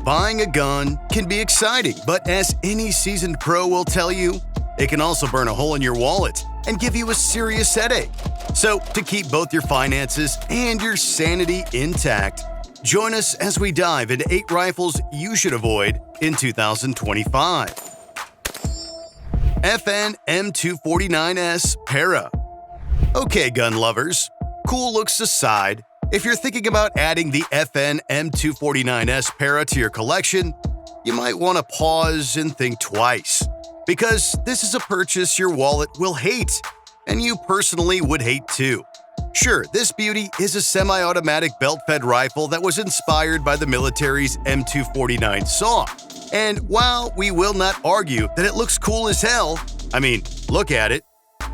Buying a gun can be exciting, but as any seasoned pro will tell you, it can also burn a hole in your wallet and give you a serious headache. So, to keep both your finances and your sanity intact, join us as we dive into 8 rifles you should avoid in 2025. FN M249S Para. Okay, gun lovers, cool looks aside, if you're thinking about adding the FN M249S Para to your collection, you might want to pause and think twice, because this is a purchase your wallet will hate, and you personally would hate too. Sure, this beauty is a semi-automatic belt-fed rifle that was inspired by the military's M249 SAW. And while we will not argue that it looks cool as hell, I mean, look at it,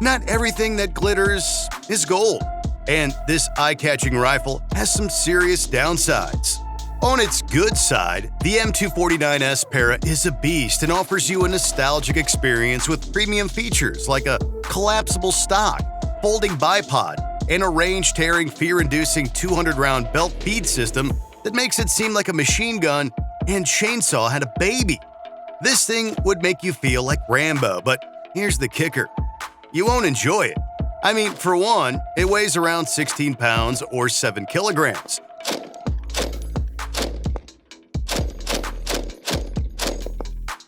not everything that glitters is gold. And this eye-catching rifle has some serious downsides. On its good side, the M249S Para is a beast and offers you a nostalgic experience with premium features like a collapsible stock, folding bipod, and a range-tearing, fear-inducing 200-round belt feed system that makes it seem like a machine gun and chainsaw had a baby. This thing would make you feel like Rambo, but here's the kicker. You won't enjoy it. I mean, for one, it weighs around 16 pounds or 7 kilograms.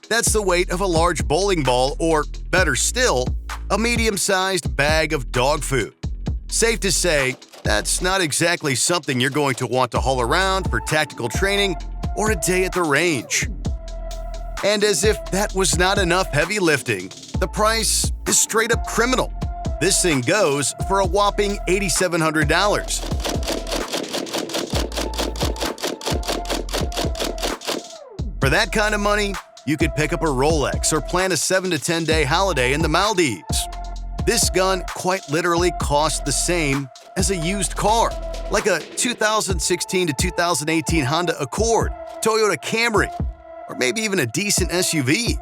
That's the weight of a large bowling ball or, better still, a medium-sized bag of dog food. Safe to say, that's not exactly something you're going to want to haul around for tactical training or a day at the range. And as if that was not enough heavy lifting, the price is straight up criminal. This thing goes for a whopping $8,700. For that kind of money, you could pick up a Rolex or plan a 7 to 10 day holiday in the Maldives. This gun quite literally costs the same as a used car, like a 2016 to 2018 Honda Accord, Toyota Camry, or maybe even a decent SUV.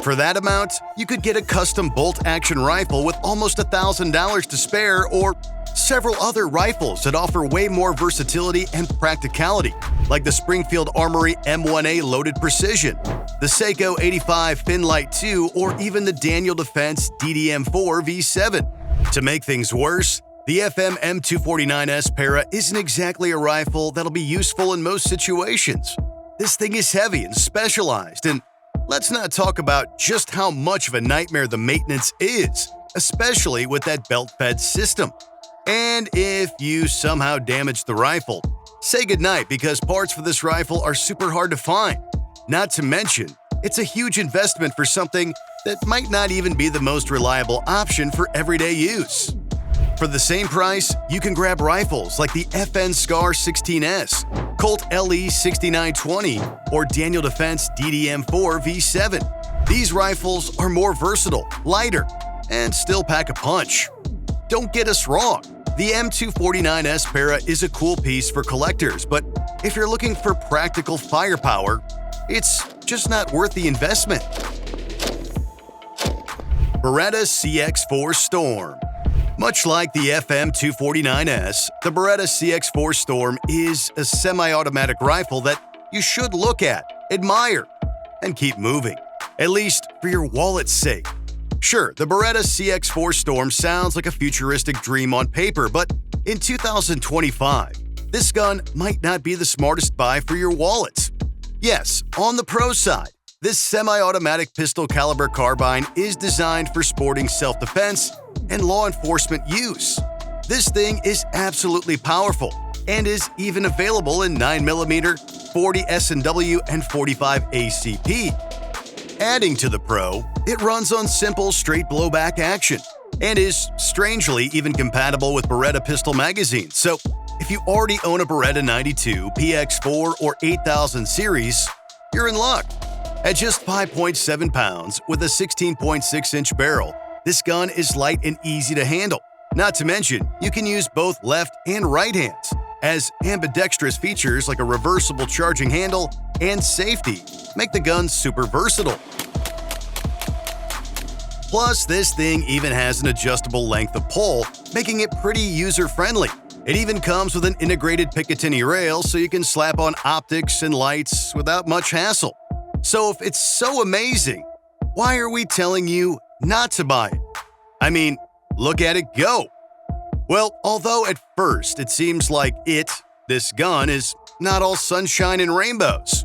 For that amount, you could get a custom bolt-action rifle with almost $1,000 to spare, or several other rifles that offer way more versatility and practicality, like the Springfield Armory M1A Loaded Precision, the Seiko 85 Finlight 2, or even the Daniel Defense DDM4 V7. To make things worse, the FN M249S Para isn't exactly a rifle that'll be useful in most situations. This thing is heavy and specialized, and let's not talk about just how much of a nightmare the maintenance is, especially with that belt-fed system. And if you somehow damage the rifle, say goodnight, because parts for this rifle are super hard to find. Not to mention, it's a huge investment for something that might not even be the most reliable option for everyday use. For the same price, you can grab rifles like the FN Scar 16S, Colt LE 6920, or Daniel Defense DDM4 V7. These rifles are more versatile, lighter, and still pack a punch. Don't get us wrong, the M249S Para is a cool piece for collectors, but if you're looking for practical firepower, it's just not worth the investment. Beretta CX4 Storm. Much like the FM249S, the Beretta CX4 Storm is a semi-automatic rifle that you should look at, admire, and keep moving, at least for your wallet's sake. Sure, the Beretta CX4 Storm sounds like a futuristic dream on paper, but in 2025, this gun might not be the smartest buy for your wallet. Yes, on the pro side, this semi-automatic pistol caliber carbine is designed for sporting self-defense and law enforcement use. This thing is absolutely powerful and is even available in 9mm, 40 S&W, and 45 ACP. Adding to the pro, it runs on simple straight blowback action and is strangely even compatible with Beretta pistol magazines. So if you already own a Beretta 92, PX4, or 8000 series, you're in luck. At just 5.7 pounds with a 16.6-inch barrel, this gun is light and easy to handle. Not to mention, you can use both left and right hands, as ambidextrous features like a reversible charging handle and safety make the gun super versatile. Plus, this thing even has an adjustable length of pull, making it pretty user-friendly. It even comes with an integrated Picatinny rail so you can slap on optics and lights without much hassle. So if it's so amazing, why are we telling you not to buy it? I mean, look at it go. Well, although at first it seems like this gun, is not all sunshine and rainbows.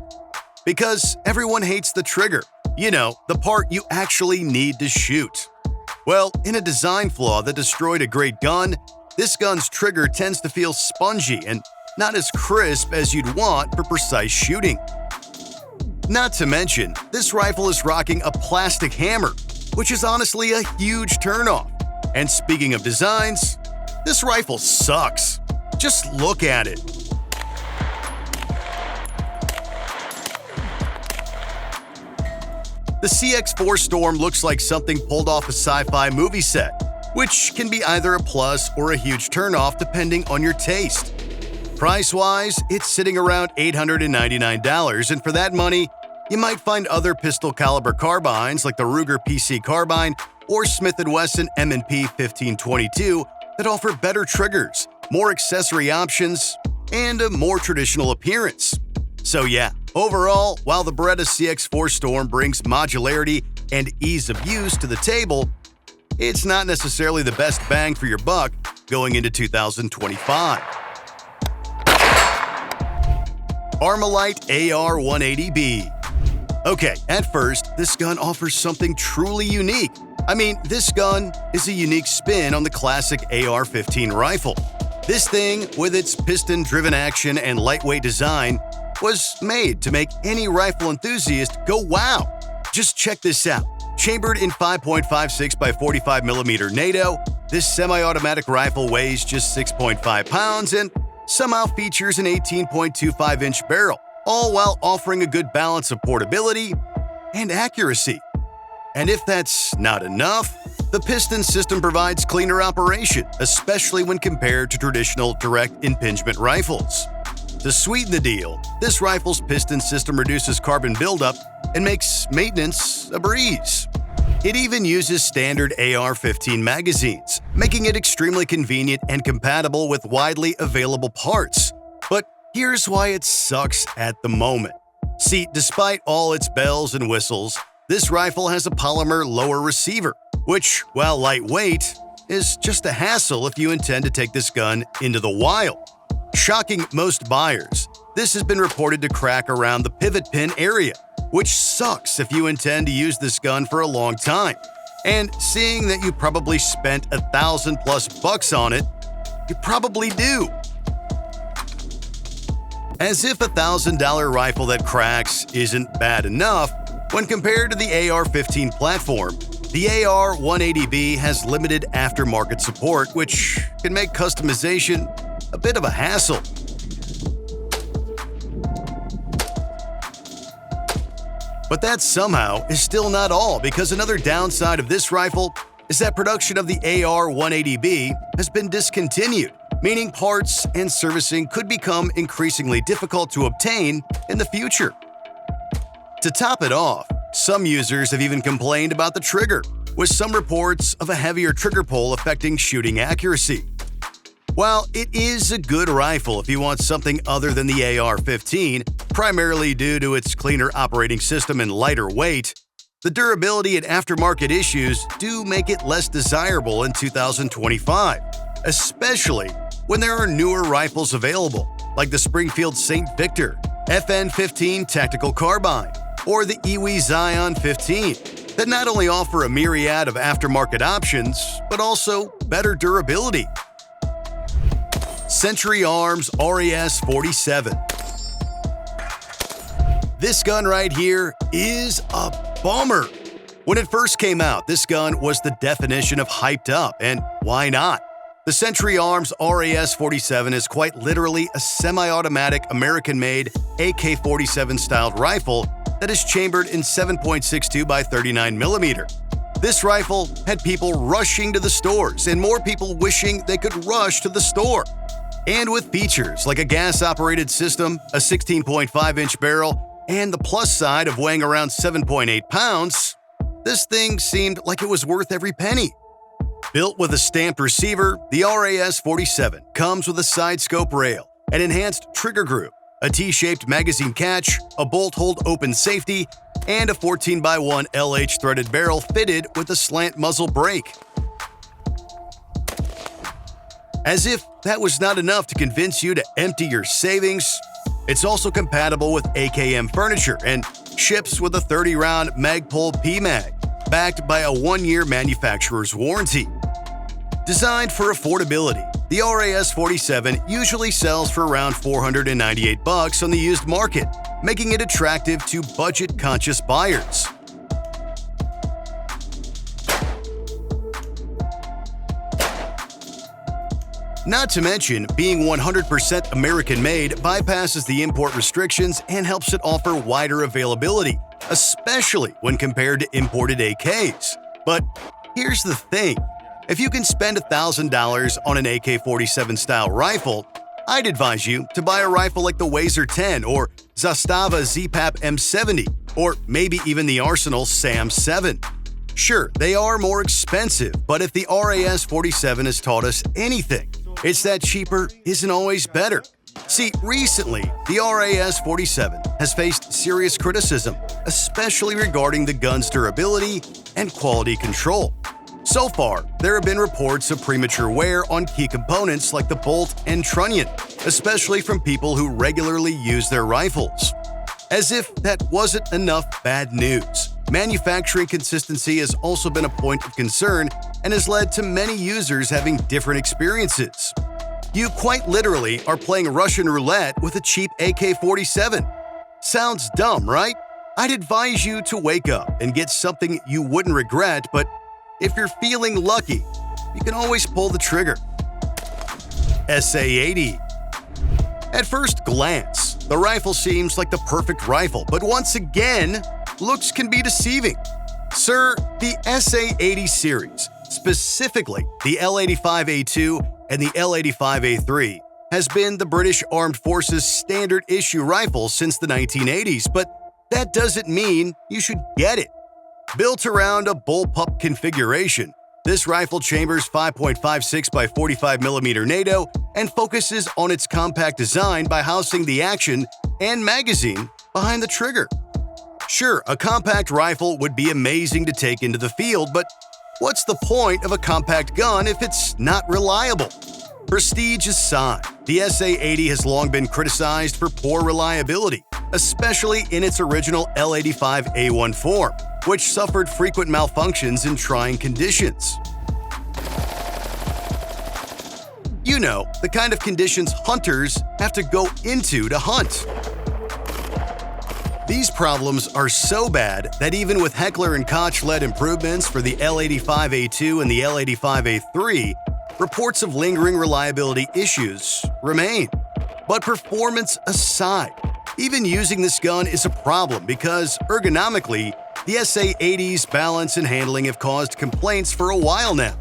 Because everyone hates the trigger, the part you actually need to shoot. Well, in a design flaw that destroyed a great gun, this gun's trigger tends to feel spongy and not as crisp as you'd want for precise shooting. Not to mention, this rifle is rocking a plastic hammer, which is honestly a huge turnoff. And speaking of designs, this rifle sucks. Just look at it. The CX-4 Storm looks like something pulled off a sci-fi movie set, which can be either a plus or a huge turnoff depending on your taste. Price-wise, it's sitting around $899, and for that money, you might find other pistol caliber carbines like the Ruger PC Carbine or Smith & Wesson M&P 1522 that offer better triggers, more accessory options, and a more traditional appearance. So yeah, overall, while the Beretta CX-4 Storm brings modularity and ease of use to the table, it's not necessarily the best bang for your buck going into 2025. Armalite AR-180B. Okay, at first, this gun offers something truly unique. I mean, this gun is a unique spin on the classic AR-15 rifle. This thing, with its piston-driven action and lightweight design, was made to make any rifle enthusiast go wow. Just check this out. Chambered in 5.56 by 45mm NATO, this semi-automatic rifle weighs just 6.5 pounds and somehow features an 18.25-inch barrel, all while offering a good balance of portability and accuracy. And if that's not enough, the piston system provides cleaner operation, especially when compared to traditional direct impingement rifles. To sweeten the deal, this rifle's piston system reduces carbon buildup and makes maintenance a breeze. It even uses standard AR-15 magazines, making it extremely convenient and compatible with widely available parts. But here's why it sucks at the moment. See, despite all its bells and whistles, this rifle has a polymer lower receiver, which, while lightweight, is just a hassle if you intend to take this gun into the wild. Shocking most buyers, this has been reported to crack around the pivot pin area, which sucks if you intend to use this gun for a long time. And seeing that you probably spent $1,000+ on it, you probably do. As if a $1,000 rifle that cracks isn't bad enough, when compared to the AR-15 platform, the AR-180B has limited aftermarket support, which can make customization a bit of a hassle. But that somehow is still not all, because another downside of this rifle is that production of the AR-180B has been discontinued, meaning parts and servicing could become increasingly difficult to obtain in the future. To top it off, some users have even complained about the trigger, with some reports of a heavier trigger pull affecting shooting accuracy. While it is a good rifle if you want something other than the AR-15, primarily due to its cleaner operating system and lighter weight, the durability and aftermarket issues do make it less desirable in 2025, especially when there are newer rifles available, like the Springfield St. Victor FN-15 Tactical Carbine or the Iwi Zion 15, that not only offer a myriad of aftermarket options, but also better durability. Century Arms RES-47. This gun right here is a bummer. When it first came out, this gun was the definition of hyped up, and why not? The Century Arms RES-47 is quite literally a semi-automatic American-made AK-47 styled rifle that is chambered in 7.62 by 39mm. This rifle had people rushing to the stores and more people wishing they could rush to the store. And with features like a gas-operated system, a 16.5-inch barrel, and the plus side of weighing around 7.8 pounds, this thing seemed like it was worth every penny. Built with a stamped receiver, the RAS-47 comes with a side scope rail, an enhanced trigger group, a T-shaped magazine catch, a bolt hold open safety, and a 14x1 LH threaded barrel fitted with a slant muzzle brake. As if that was not enough to convince you to empty your savings, it's also compatible with AKM furniture and ships with a 30-round Magpul PMAG, backed by a 1-year manufacturer's warranty. Designed for affordability, the RAS-47 usually sells for around $498 on the used market, making it attractive to budget-conscious buyers. Not to mention, being 100% American-made bypasses the import restrictions and helps it offer wider availability, especially when compared to imported AKs. But here's the thing. If you can spend $1,000 on an AK-47 style rifle, I'd advise you to buy a rifle like the Wazer 10 or Zastava ZPAP M70, or maybe even the Arsenal SAM 7. Sure, they are more expensive, but if the RAS-47 has taught us anything, it's that cheaper isn't always better. See, recently, the RAS-47 has faced serious criticism, especially regarding the gun's durability and quality control. So far, there have been reports of premature wear on key components like the bolt and trunnion, especially from people who regularly use their rifles. As if that wasn't enough bad news, manufacturing consistency has also been a point of concern and has led to many users having different experiences. You quite literally are playing Russian roulette with a cheap AK-47. Sounds dumb, right? I'd advise you to wake up and get something you wouldn't regret, but if you're feeling lucky, you can always pull the trigger. SA-80. At first glance, the rifle seems like the perfect rifle, but once again, looks can be deceiving. Sir, the SA-80 series, specifically the L85A2 and the L85A3, has been the British Armed Forces standard issue rifle since the 1980s, but that doesn't mean you should get it. Built around a bullpup configuration, this rifle chambers 5.56 by 45mm NATO and focuses on its compact design by housing the action and magazine behind the trigger. Sure, a compact rifle would be amazing to take into the field, but what's the point of a compact gun if it's not reliable? Prestige aside, the SA-80 has long been criticized for poor reliability, especially in its original L85A1 form, which suffered frequent malfunctions in trying conditions. You know, the kind of conditions hunters have to go into to hunt. These problems are so bad that even with Heckler & Koch-led improvements for the L85A2 and the L85A3, reports of lingering reliability issues remain. But performance aside, even using this gun is a problem because ergonomically, the SA-80's balance and handling have caused complaints for a while now.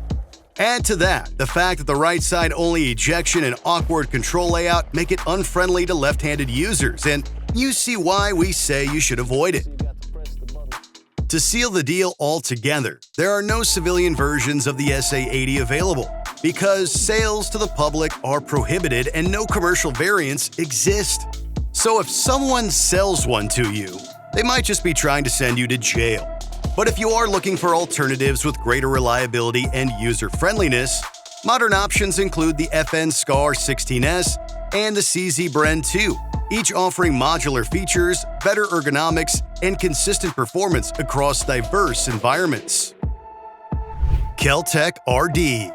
Add to that the fact that the right side only ejection and awkward control layout make it unfriendly to left-handed users, and you see why we say you should avoid it. To seal the deal altogether, there are no civilian versions of the SA-80 available because sales to the public are prohibited and no commercial variants exist. So if someone sells one to you, they might just be trying to send you to jail. But if you are looking for alternatives with greater reliability and user-friendliness, modern options include the FN SCAR 16S and the CZ Bren 2, each offering modular features, better ergonomics, and consistent performance across diverse environments. Kel-Tec RD.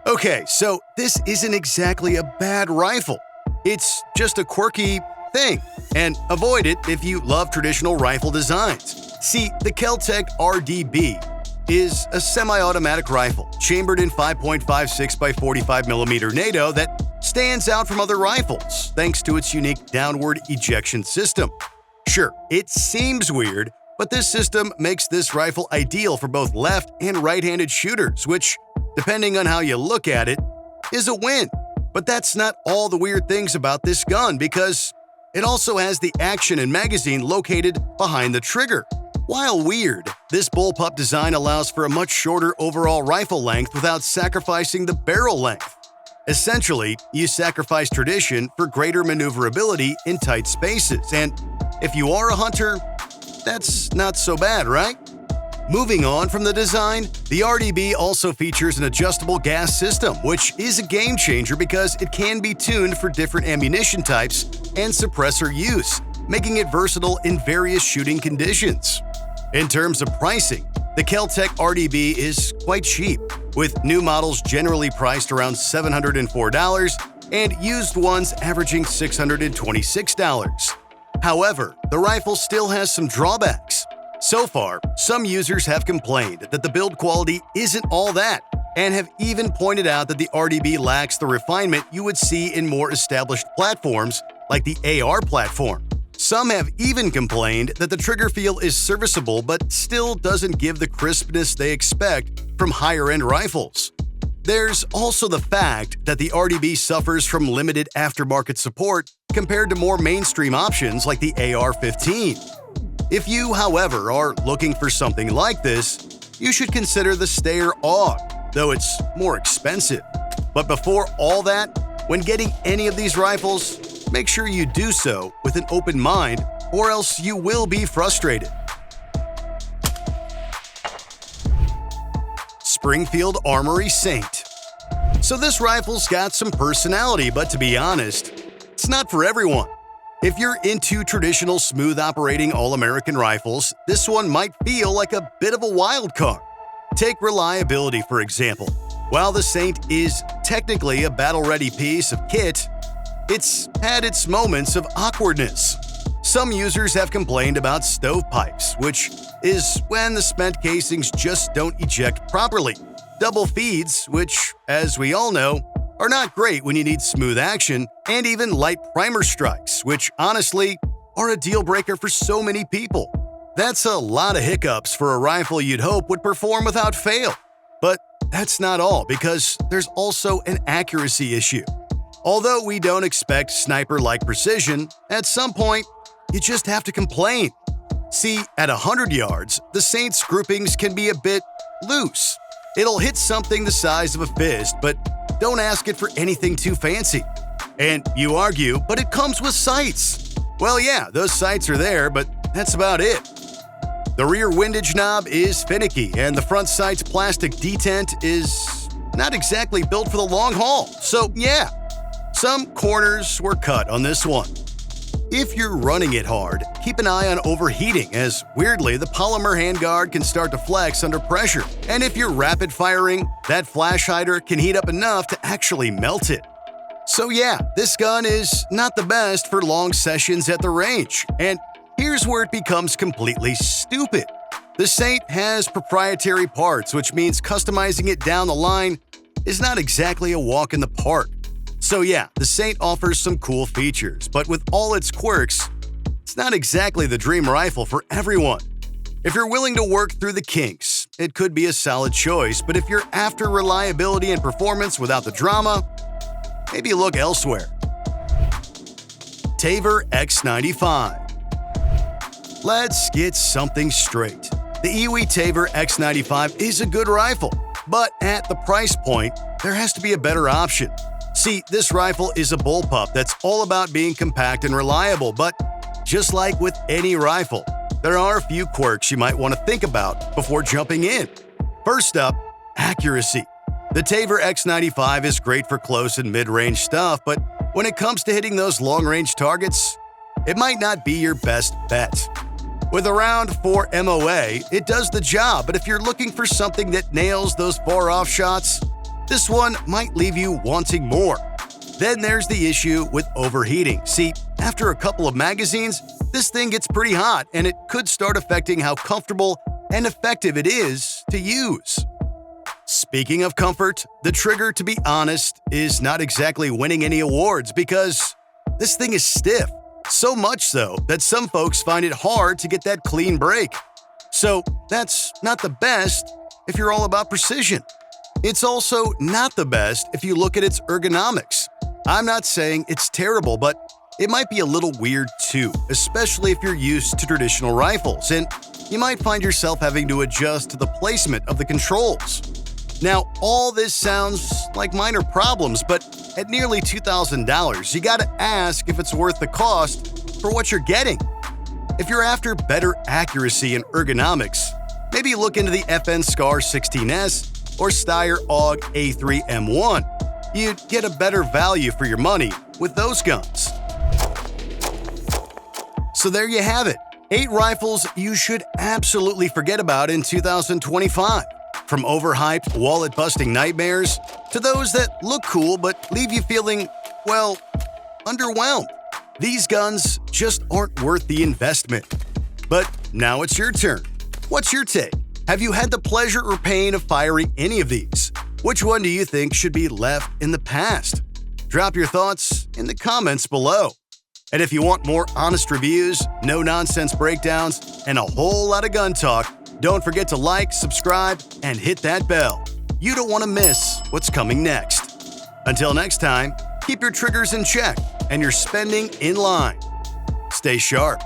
Okay, so this isn't exactly a bad rifle. It's just a quirky thing, and avoid it if you love traditional rifle designs. See, the Kel-Tec RDB is a semi-automatic rifle chambered in 5.56 by 45mm NATO that stands out from other rifles thanks to its unique downward ejection system. Sure, it seems weird, but this system makes this rifle ideal for both left and right-handed shooters, which, depending on how you look at it, is a win. But that's not all the weird things about this gun because it also has the action and magazine located behind the trigger. While weird, This bullpup design allows for a much shorter overall rifle length without sacrificing the barrel length. Essentially, you sacrifice tradition for greater maneuverability in tight spaces, and if you are a hunter, that's not so bad, right? Moving on from the design, the RDB also features an adjustable gas system, which is a game changer because it can be tuned for different ammunition types and suppressor use, making it versatile in various shooting conditions. In terms of pricing, the Kel-Tec RDB is quite cheap, with new models generally priced around $704 and used ones averaging $626. However, the rifle still has some drawbacks. So far, some users have complained that the build quality isn't all that, and have even pointed out that the RDB lacks the refinement you would see in more established platforms like the AR platform. Some have even complained that the trigger feel is serviceable but still doesn't give the crispness they expect from higher-end rifles. There's also the fact that the RDB suffers from limited aftermarket support compared to more mainstream options like the AR-15. If you, however, are looking for something like this, you should consider the Steyr AUG, though it's more expensive. But before all that, when getting any of these rifles, make sure you do so with an open mind, or else you will be frustrated. Springfield Armory Saint. So this rifle's got some personality, but to be honest, it's not for everyone. If you're into traditional smooth-operating all-American rifles, this one might feel like a bit of a wild card. Take reliability, for example. While the Saint is technically a battle-ready piece of kit, it's had its moments of awkwardness. Some users have complained about stovepipes, which is when the spent casings just don't eject properly. Double feeds, which, as we all know, are not great when you need smooth action, and even light primer strikes, which honestly are a deal breaker for so many people. That's a lot of hiccups for a rifle you'd hope would perform without fail. But that's not all, because there's also an accuracy issue. Although we don't expect sniper-like precision, at some point, you just have to complain. See, at 100 yards, the Saint's groupings can be a bit loose. It'll hit something the size of a fist, but don't ask it for anything too fancy. And you argue, but it comes with sights. Well, yeah, those sights are there, but that's about it. The rear windage knob is finicky, and the front sight's plastic detent is not exactly built for the long haul. So yeah, some corners were cut on this one. If you're running it hard, keep an eye on overheating, as weirdly the polymer handguard can start to flex under pressure. And if you're rapid firing, that flash hider can heat up enough to actually melt it. So yeah, this gun is not the best for long sessions at the range. And here's where it becomes completely stupid. The Saint has proprietary parts, which means customizing it down the line is not exactly a walk in the park. So yeah, the Saint offers some cool features, but with all its quirks, it's not exactly the dream rifle for everyone. If you're willing to work through the kinks, it could be a solid choice, but if you're after reliability and performance without the drama, maybe look elsewhere. Tavor X95. Let's get something straight. The Iwi Tavor X95 is a good rifle, but at the price point, there has to be a better option. See, this rifle is a bullpup that's all about being compact and reliable, but just like with any rifle, there are a few quirks you might want to think about before jumping in. First up, accuracy. The Tavor X95 is great for close and mid-range stuff, but when it comes to hitting those long-range targets, it might not be your best bet. With around 4 MOA, it does the job, but if you're looking for something that nails those far-off shots, this one might leave you wanting more. Then there's the issue with overheating. See, after a couple of magazines, this thing gets pretty hot, and it could start affecting how comfortable and effective it is to use. Speaking of comfort, the trigger, to be honest, is not exactly winning any awards because this thing is stiff. So much so that some folks find it hard to get that clean break. So that's not the best if you're all about precision. It's also not the best if you look at its ergonomics. I'm not saying it's terrible, but It might be a little weird too, especially if you're used to traditional rifles, and you might find yourself having to adjust to the placement of the controls. Now, all this sounds like minor problems, but at nearly $2,000, you gotta ask if it's worth the cost for what you're getting. If you're after better accuracy and ergonomics, maybe look into the FN Scar 16S or Steyr AUG A3 M1. You'd get a better value for your money with those guns. So there you have it, 8 rifles you should absolutely forget about in 2025. From overhyped, wallet-busting nightmares to those that look cool but leave you feeling, well, underwhelmed. These guns just aren't worth the investment. But now it's your turn. What's your take? Have you had the pleasure or pain of firing any of these? Which one do you think should be left in the past? Drop your thoughts in the comments below. And if you want more honest reviews, no-nonsense breakdowns, and a whole lot of gun talk, don't forget to like, subscribe, and hit that bell. You don't want to miss what's coming next. Until next time, keep your triggers in check and your spending in line. Stay sharp.